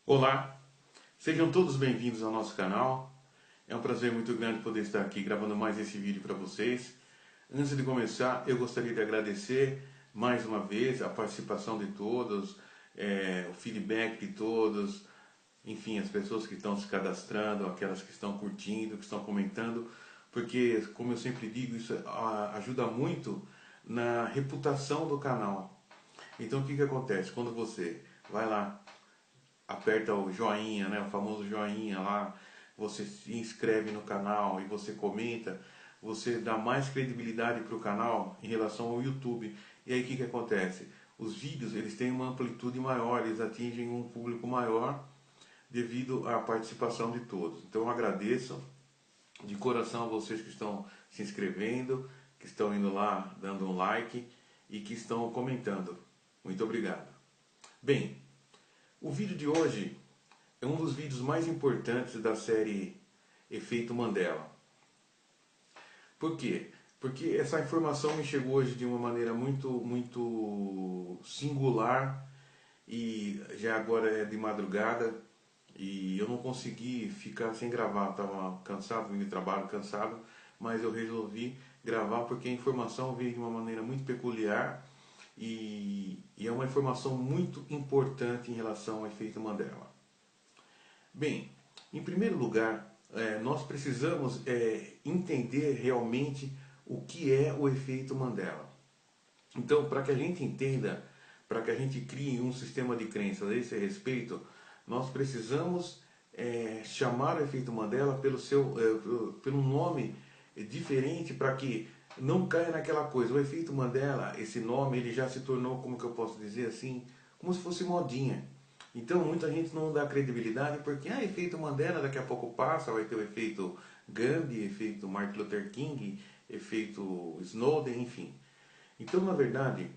Olá, sejam todos bem-vindos ao nosso canal. É um prazer muito grande poder estar aqui gravando mais esse vídeo para vocês. Antes de começar, eu gostaria de agradecer mais uma vez a participação de todos, o feedback de todos, enfim, as pessoas que estão se cadastrando, aquelas que estão curtindo, que estão comentando, porque, como eu sempre digo, isso ajuda muito na reputação do canal. Então, o que acontece? Quando você vai lá, aperta o joinha, né, o famoso joinha lá, você se inscreve no canal e você comenta, você dá mais credibilidade para o canal em relação ao YouTube. E aí o que acontece? Os vídeos eles têm uma amplitude maior, eles atingem um público maior devido à participação de todos. Então eu agradeço de coração a vocês que estão se inscrevendo, que estão indo lá dando um like e que estão comentando. Muito obrigado. Bem, o vídeo de hoje é um dos vídeos mais importantes da série Efeito Mandela. Por quê? Porque essa informação me chegou hoje de uma maneira muito singular e já agora é de madrugada e eu não consegui ficar sem gravar, estava cansado, vindo de trabalho cansado, mas eu resolvi gravar porque a informação veio de uma maneira muito peculiar e é uma informação muito importante em relação ao efeito Mandela. Bem, em primeiro lugar, nós precisamos entender realmente o que é o efeito Mandela. Então, para que a gente entenda, para que a gente crie um sistema de crenças a esse respeito, nós precisamos chamar o efeito Mandela pelo nome diferente, para que não caia naquela coisa. O efeito Mandela, esse nome, ele já se tornou, como que eu posso dizer assim, como se fosse modinha. Então muita gente não dá credibilidade porque efeito Mandela daqui a pouco passa, vai ter o efeito Gandhi, efeito Martin Luther King, efeito Snowden, enfim. Então na verdade,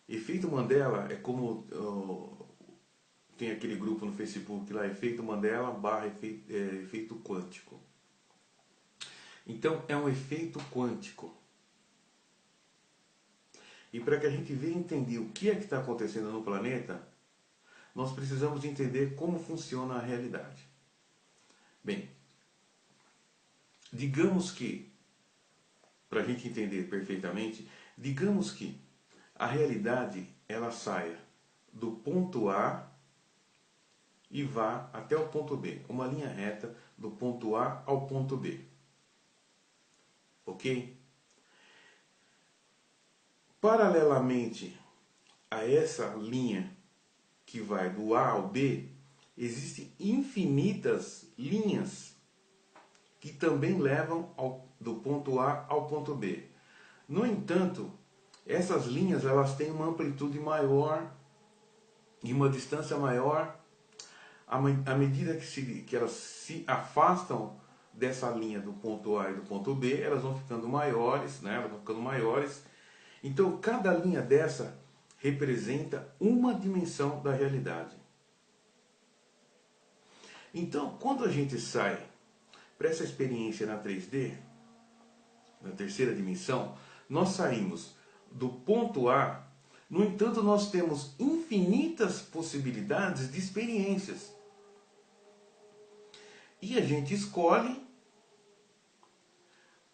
efeito Mandela é como tem aquele grupo no Facebook lá, efeito Mandela / efeito quântico. Então é um efeito quântico. E para que a gente venha entender o que é que está acontecendo no planeta, nós precisamos entender como funciona a realidade. Bem, digamos que, para a gente entender perfeitamente, digamos que a realidade ela saia do ponto A e vá até o ponto B. Uma linha reta do ponto A ao ponto B. Ok? Paralelamente a essa linha que vai do A ao B, existem infinitas linhas que também levam do ponto A ao ponto B. No entanto, essas linhas elas têm uma amplitude maior e uma distância maior à medida que elas se afastam dessa linha do ponto A e do ponto B, elas vão ficando maiores, né? Elas vão ficando maiores. Então, cada linha dessa representa uma dimensão da realidade. Então, quando a gente sai para essa experiência na 3D, na terceira dimensão, nós saímos do ponto A, no entanto, nós temos infinitas possibilidades de experiências. E a gente escolhe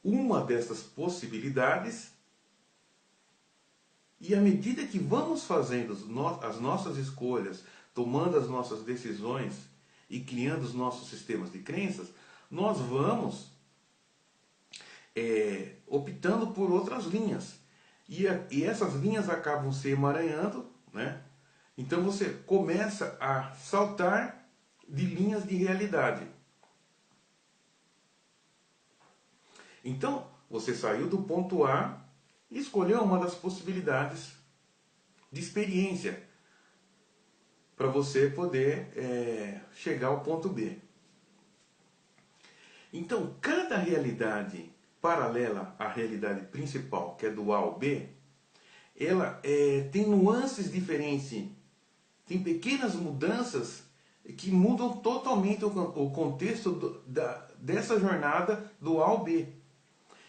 uma dessas possibilidades. E à medida que vamos fazendo as nossas escolhas, tomando as nossas decisões e criando os nossos sistemas de crenças, nós vamos optando por outras linhas. E essas linhas acabam se emaranhando, né? Então você começa a saltar de linhas de realidade. Então você saiu do ponto A e escolheu uma das possibilidades de experiência para você poder chegar ao ponto B. Então, cada realidade paralela à realidade principal, que é do A ao B, ela tem nuances diferentes, tem pequenas mudanças que mudam totalmente o contexto dessa jornada do A ao B.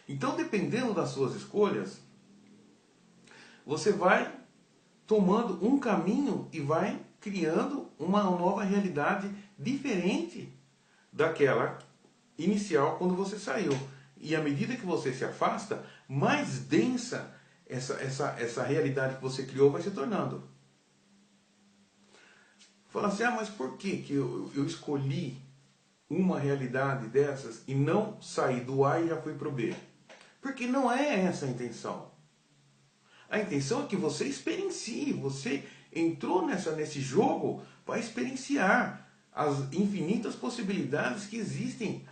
Então, dependendo das suas escolhas, você vai tomando um caminho e vai criando uma nova realidade diferente daquela inicial quando você saiu. E à medida que você se afasta, mais densa essa realidade que você criou vai se tornando. Fala assim, mas por que eu escolhi uma realidade dessas e não saí do A e já fui para o B? Porque não é essa a intenção. A intenção é que você experiencie, você entrou nesse jogo para experienciar as infinitas possibilidades que existem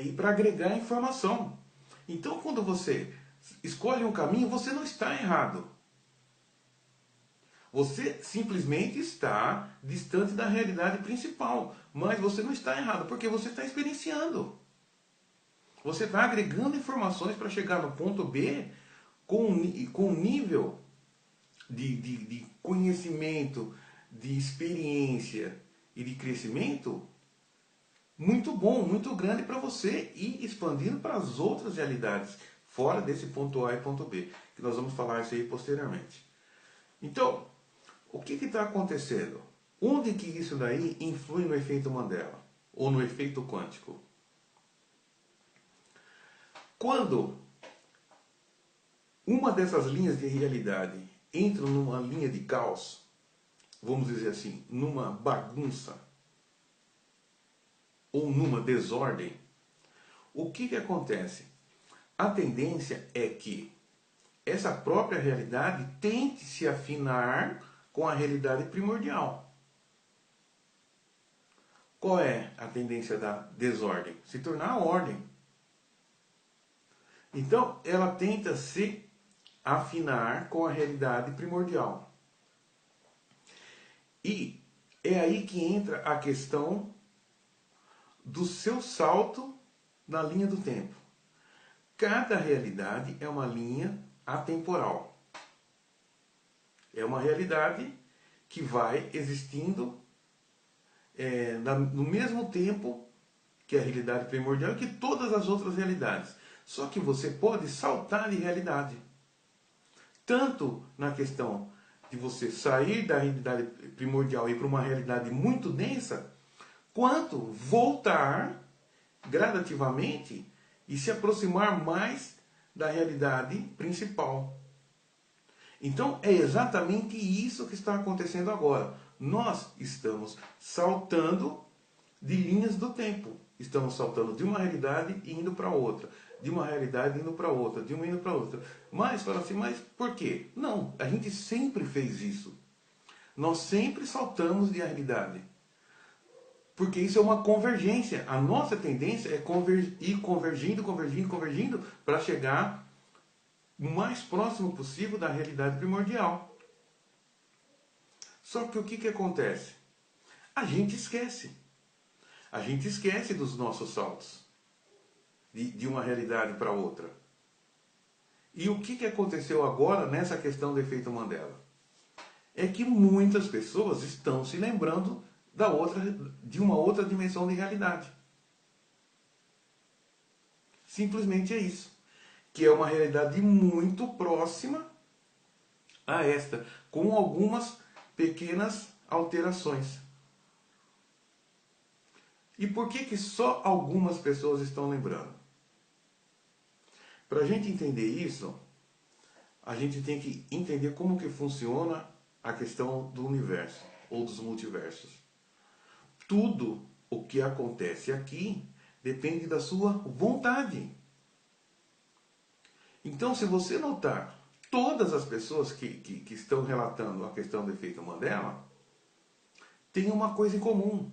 e para agregar informação. Então, quando você escolhe um caminho, você não está errado. Você simplesmente está distante da realidade principal, mas você não está errado, porque você está experienciando. Você está agregando informações para chegar no ponto B com um nível de conhecimento, de experiência e de crescimento muito bom, muito grande para você ir expandindo para as outras realidades, fora desse ponto A e ponto B, que nós vamos falar isso aí posteriormente. Então, o que está acontecendo? Onde que isso daí influi no efeito Mandela? Ou no efeito quântico? Quando uma dessas linhas de realidade entra numa linha de caos, vamos dizer assim, numa bagunça, ou numa desordem, o que acontece? A tendência é que essa própria realidade tente se afinar com a realidade primordial. Qual é a tendência da desordem? Se tornar a ordem. Então, ela tenta se afinar com a realidade primordial. E é aí que entra a questão do seu salto na linha do tempo. Cada realidade é uma linha atemporal. É uma realidade que vai existindo no mesmo tempo que a realidade primordial e que todas as outras realidades. Só que você pode saltar de realidade. Tanto na questão de você sair da realidade primordial e ir para uma realidade muito densa, quanto voltar gradativamente e se aproximar mais da realidade principal. Então é exatamente isso que está acontecendo agora. Nós estamos saltando de linhas do tempo. Estamos saltando de uma realidade e indo para outra. De uma realidade indo para outra. De uma indo para outra. Mas, fala assim, mas por quê? Não, a gente sempre fez isso. Nós sempre saltamos de realidade. Porque isso é uma convergência. A nossa tendência é ir convergindo, convergindo, convergindo para chegar o mais próximo possível da realidade primordial. Só que o que acontece? A gente esquece. A gente esquece dos nossos saltos. De uma realidade para outra. E o que aconteceu agora nessa questão do efeito Mandela? É que muitas pessoas estão se lembrando de uma outra dimensão de realidade. Simplesmente é isso. Que é uma realidade muito próxima a esta, com algumas pequenas alterações. E por que só algumas pessoas estão lembrando? Para a gente entender isso, a gente tem que entender como que funciona a questão do universo, ou dos multiversos. Tudo o que acontece aqui depende da sua vontade. Então, se você notar, todas as pessoas que estão relatando a questão do efeito Mandela têm uma coisa em comum.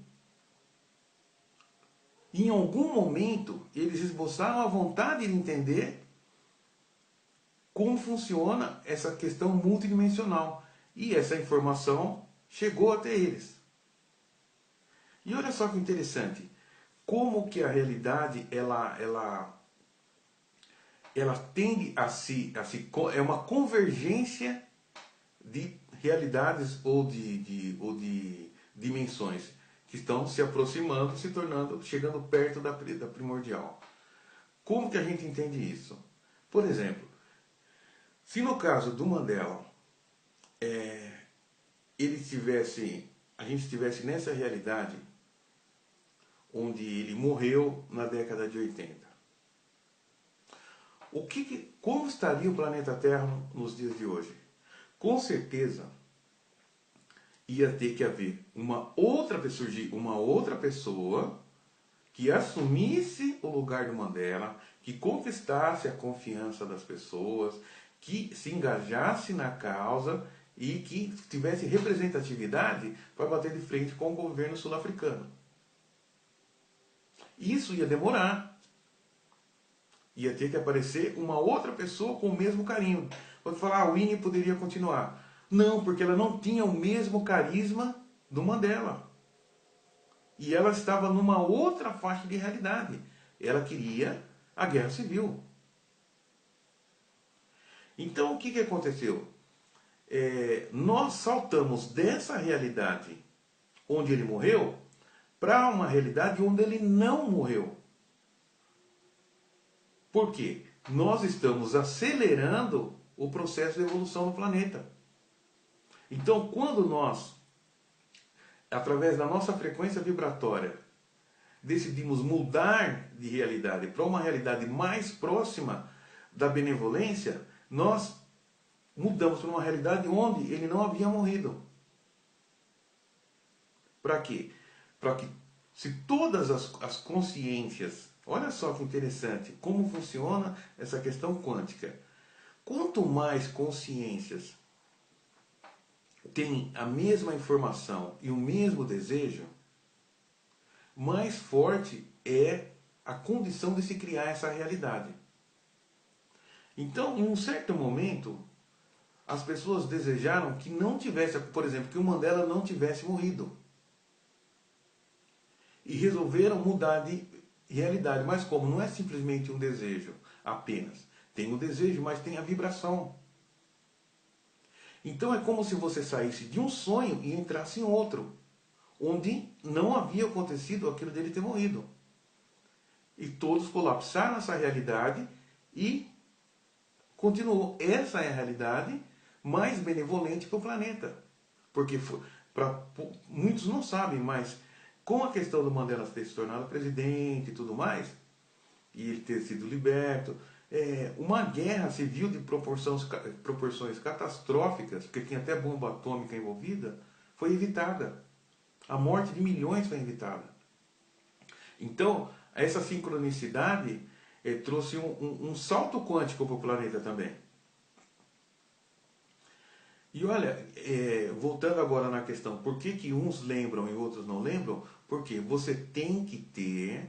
Em algum momento, eles esboçaram a vontade de entender como funciona essa questão multidimensional. E essa informação chegou até eles. E olha só que interessante. Como que a realidade, ela tende é uma convergência de realidades ou de dimensões que estão se aproximando, se tornando, chegando perto da primordial. Como que a gente entende isso? Por exemplo, se no caso do Mandela ele tivesse a gente estivesse nessa realidade onde ele morreu na década de 80. Como estaria o planeta Terra nos dias de hoje? Com certeza ia ter que haver surgir uma outra pessoa que assumisse o lugar do Mandela, que conquistasse a confiança das pessoas, que se engajasse na causa e que tivesse representatividade para bater de frente com o governo sul-africano. Isso ia demorar. Ia ter que aparecer uma outra pessoa com o mesmo carinho. Pode falar, o Winnie poderia continuar. Não, porque ela não tinha o mesmo carisma do Mandela. E ela estava numa outra faixa de realidade. Ela queria a guerra civil. Então, o que aconteceu? Nós saltamos dessa realidade onde ele morreu para uma realidade onde ele não morreu. Por quê? Nós estamos acelerando o processo de evolução do planeta. Então, quando nós, através da nossa frequência vibratória, decidimos mudar de realidade para uma realidade mais próxima da benevolência, nós mudamos para uma realidade onde ele não havia morrido. Para quê? Para que, se todas as consciências, olha só que interessante, como funciona essa questão quântica. Quanto mais consciências têm a mesma informação e o mesmo desejo, mais forte é a condição de se criar essa realidade. Então, em um certo momento, as pessoas desejaram que não tivesse, por exemplo, que o Mandela não tivesse morrido. E resolveram mudar de realidade. Mas como? Não é simplesmente um desejo apenas. Tem o desejo, mas tem a vibração. Então é como se você saísse de um sonho e entrasse em outro, onde não havia acontecido aquilo dele ter morrido. E todos colapsaram essa realidade e continuou. Essa é a realidade mais benevolente para o planeta. Porque muitos não sabem, mas com a questão do Mandela ter se tornado presidente e tudo mais, e ele ter sido liberto, uma guerra civil de proporções catastróficas, porque tinha até bomba atômica envolvida, foi evitada. A morte de milhões foi evitada. Então, essa sincronicidade trouxe um salto quântico para o planeta também. E olha, voltando agora na questão, por que uns lembram e outros não lembram? Porque você tem que ter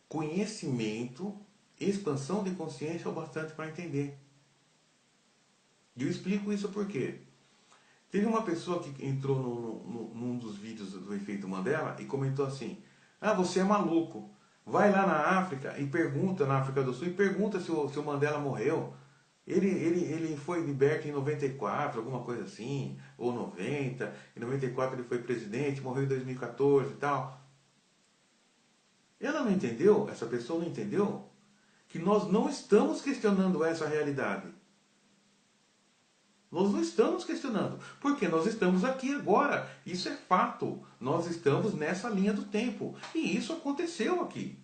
conhecimento, expansão de consciência o bastante para entender. E eu explico isso por quê. Teve uma pessoa que entrou num dos vídeos do Efeito Mandela e comentou assim: você é maluco. Vai lá na África e pergunta, na África do Sul, e pergunta se o Mandela morreu. Ele foi liberto em 94, alguma coisa assim, ou 90. Em 94 ele foi presidente, morreu em 2014 e tal. Ela não entendeu, essa pessoa não entendeu, que nós não estamos questionando essa realidade. Nós não estamos questionando, porque nós estamos aqui agora. Isso é fato. Nós estamos nessa linha do tempo. E isso aconteceu aqui.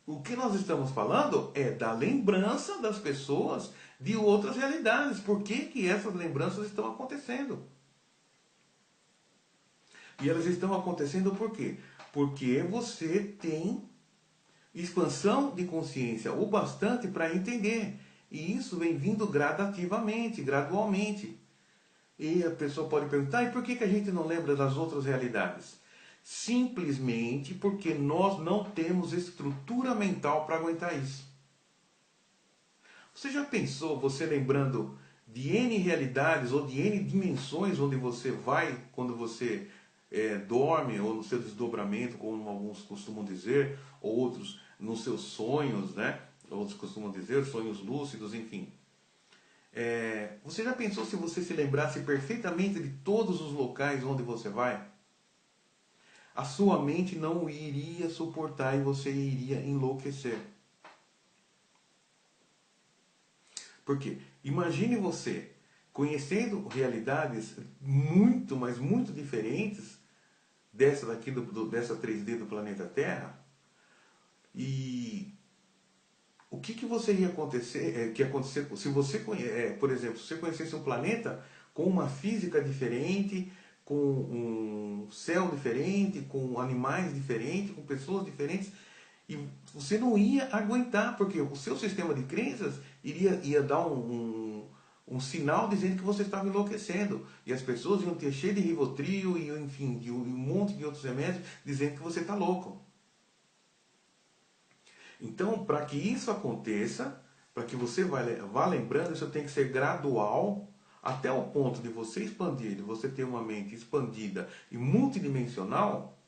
O que nós estamos falando é da lembrança das pessoas de outras realidades. Por que essas lembranças estão acontecendo? E elas estão acontecendo por quê? Porque você tem expansão de consciência o bastante para entender. E isso vem vindo gradativamente, gradualmente. E a pessoa pode perguntar, e por que a gente não lembra das outras realidades? Simplesmente porque nós não temos estrutura mental para aguentar isso. Você já pensou, você lembrando de N realidades ou de N dimensões onde você vai quando você dorme, ou no seu desdobramento, como alguns costumam dizer, ou outros nos seus sonhos, né? Outros costumam dizer, sonhos lúcidos, enfim. Você já pensou se você se lembrasse perfeitamente de todos os locais onde você vai? A sua mente não iria suportar e você iria enlouquecer. Por quê? Imagine você conhecendo realidades muito, mas muito diferentes dessa daqui dessa 3D do planeta Terra. E o que você ia acontecer, que acontecer se você, por exemplo, se você conhecesse um planeta com uma física diferente, com um céu diferente, com animais diferentes, com pessoas diferentes, e você não ia aguentar, porque o seu sistema de crenças ia dar um sinal dizendo que você estava enlouquecendo. E as pessoas iam ter cheio de Rivotril e, enfim, de um monte de outros remédios dizendo que você está louco. Então, para que isso aconteça, para que você vá lembrando, isso tem que ser gradual, até o ponto de você expandir, de você ter uma mente expandida e multidimensional,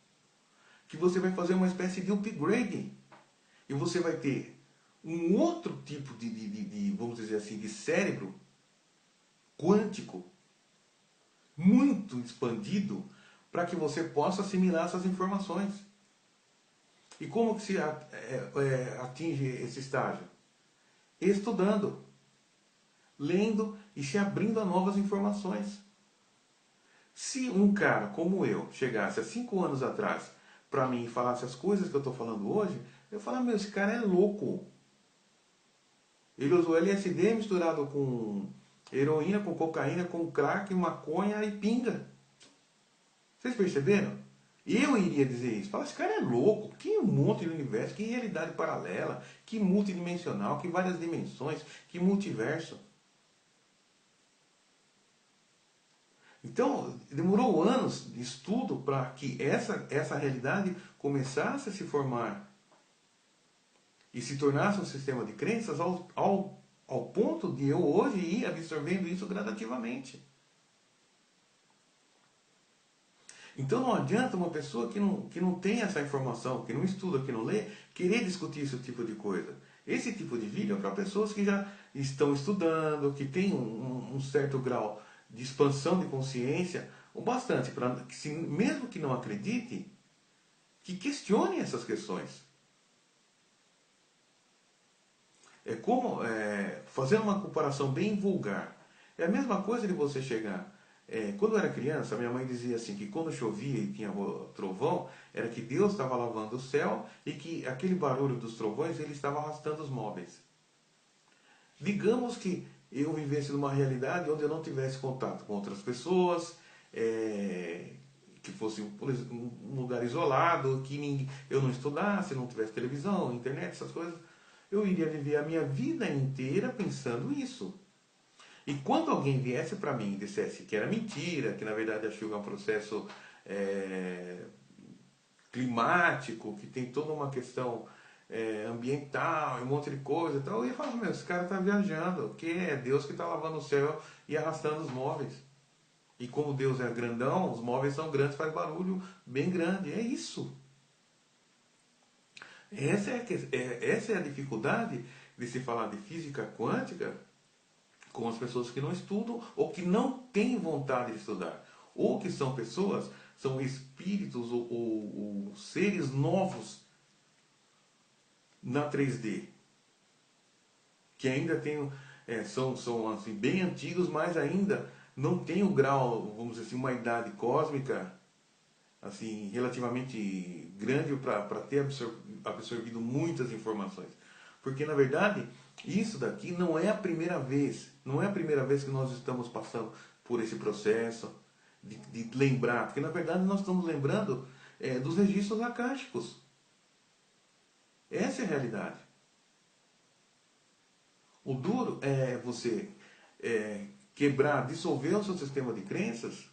que você vai fazer uma espécie de upgrade. E você vai ter um outro tipo vamos dizer assim, de cérebro quântico, muito expandido, para que você possa assimilar essas informações. E como que se atinge esse estágio? Estudando, lendo e se abrindo a novas informações. Se um cara como eu chegasse há 5 anos atrás para mim e falasse as coisas que eu estou falando hoje, eu falo, meu, esse cara é louco. Ele usou LSD misturado com heroína, com cocaína, com crack, maconha e pinga. Vocês perceberam? Eu iria dizer isso. Fala, esse cara é louco. Que monte de universo, que realidade paralela, que multidimensional, que várias dimensões, que multiverso. Então, demorou anos de estudo para que essa realidade começasse a se formar e se tornasse um sistema de crenças ao ponto de eu hoje ir absorvendo isso gradativamente. Então não adianta uma pessoa que não tem essa informação, que não estuda, que não lê, querer discutir esse tipo de coisa. Esse tipo de vídeo é para pessoas que já estão estudando, que têm um certo grau de expansão de consciência, o bastante para que, mesmo que não acredite, que questione essas questões. É como, fazendo uma comparação bem vulgar, é a mesma coisa de você chegar. Quando eu era criança, minha mãe dizia assim, que quando chovia e tinha trovão, era que Deus estava lavando o céu e que aquele barulho dos trovões, ele estava arrastando os móveis. Digamos que eu vivesse numa realidade onde eu não tivesse contato com outras pessoas, que fosse por exemplo, um lugar isolado, que eu não estudasse, não tivesse televisão, internet, essas coisas, eu iria viver a minha vida inteira pensando isso. E quando alguém viesse para mim e dissesse que era mentira, que na verdade a chuva é um processo climático, que tem toda uma questão ambiental, um monte de coisa, então eu ia falar, meu, esse cara está viajando, que é Deus que está lavando o céu e arrastando os móveis. E como Deus é grandão, os móveis são grandes, faz barulho bem grande. É isso. Essa é a dificuldade de se falar de física quântica com as pessoas que não estudam ou que não têm vontade de estudar. Ou que são pessoas, são espíritos ou seres novos na 3D. Que ainda têm, são assim, bem antigos, mas ainda não têm o grau, vamos dizer assim, uma idade cósmica assim, relativamente grande para ter absorvido muitas informações. Porque, na verdade, isso daqui não é a primeira vez. Não é a primeira vez que nós estamos passando por esse processo de lembrar. Porque, na verdade, nós estamos lembrando dos registros acásticos. Essa é a realidade. O duro é você quebrar, dissolver o seu sistema de crenças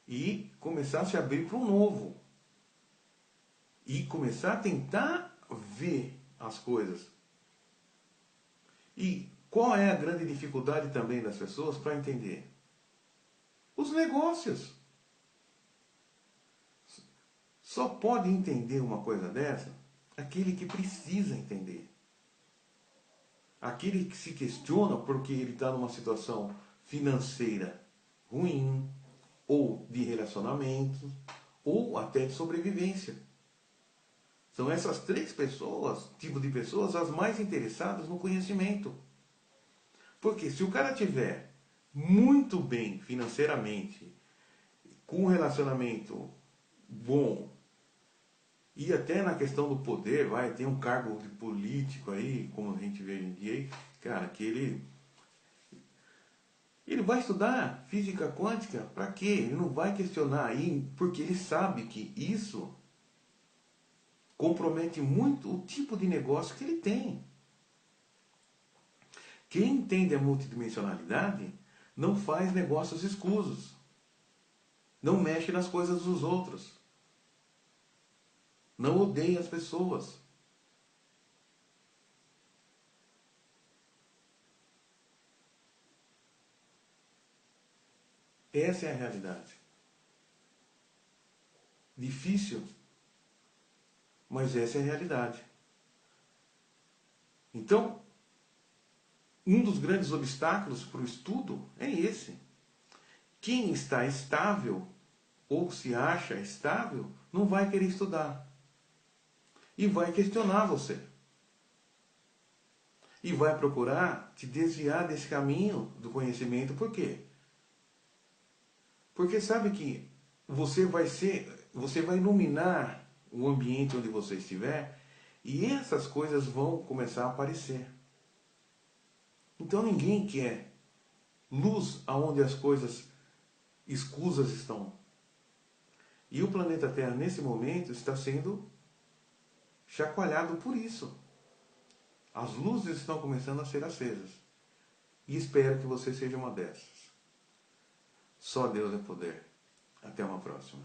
e começar a se abrir para o novo. E começar a tentar ver as coisas. E qual é a grande dificuldade também das pessoas para entender? Os negócios. Só pode entender uma coisa dessa aquele que precisa entender. Aquele que se questiona porque ele está numa situação financeira ruim, ou de relacionamento, ou até de sobrevivência. São essas 3 pessoas, tipo de pessoas, as mais interessadas no conhecimento. Porque se o cara tiver muito bem financeiramente, com um relacionamento bom, e até na questão do poder, vai, tem um cargo de político aí, como a gente vê hoje em dia, cara, que ele vai estudar física quântica, para quê? Ele não vai questionar aí, porque ele sabe que isso compromete muito o tipo de negócio que ele tem. Quem entende a multidimensionalidade não faz negócios escusos, não mexe nas coisas dos outros, não odeia as pessoas. Essa é a realidade. Difícil, mas essa é a realidade. Então, um dos grandes obstáculos para o estudo é esse. Quem está estável, ou se acha estável, não vai querer estudar. E vai questionar você. E vai procurar te desviar desse caminho do conhecimento. Por quê? Porque sabe que você vai iluminar o ambiente onde você estiver e essas coisas vão começar a aparecer. Então ninguém quer luz aonde as coisas escusas estão. E o planeta Terra, nesse momento, está sendo chacoalhado por isso. As luzes estão começando a ser acesas. E espero que você seja uma dessas. Só Deus é poder. Até uma próxima.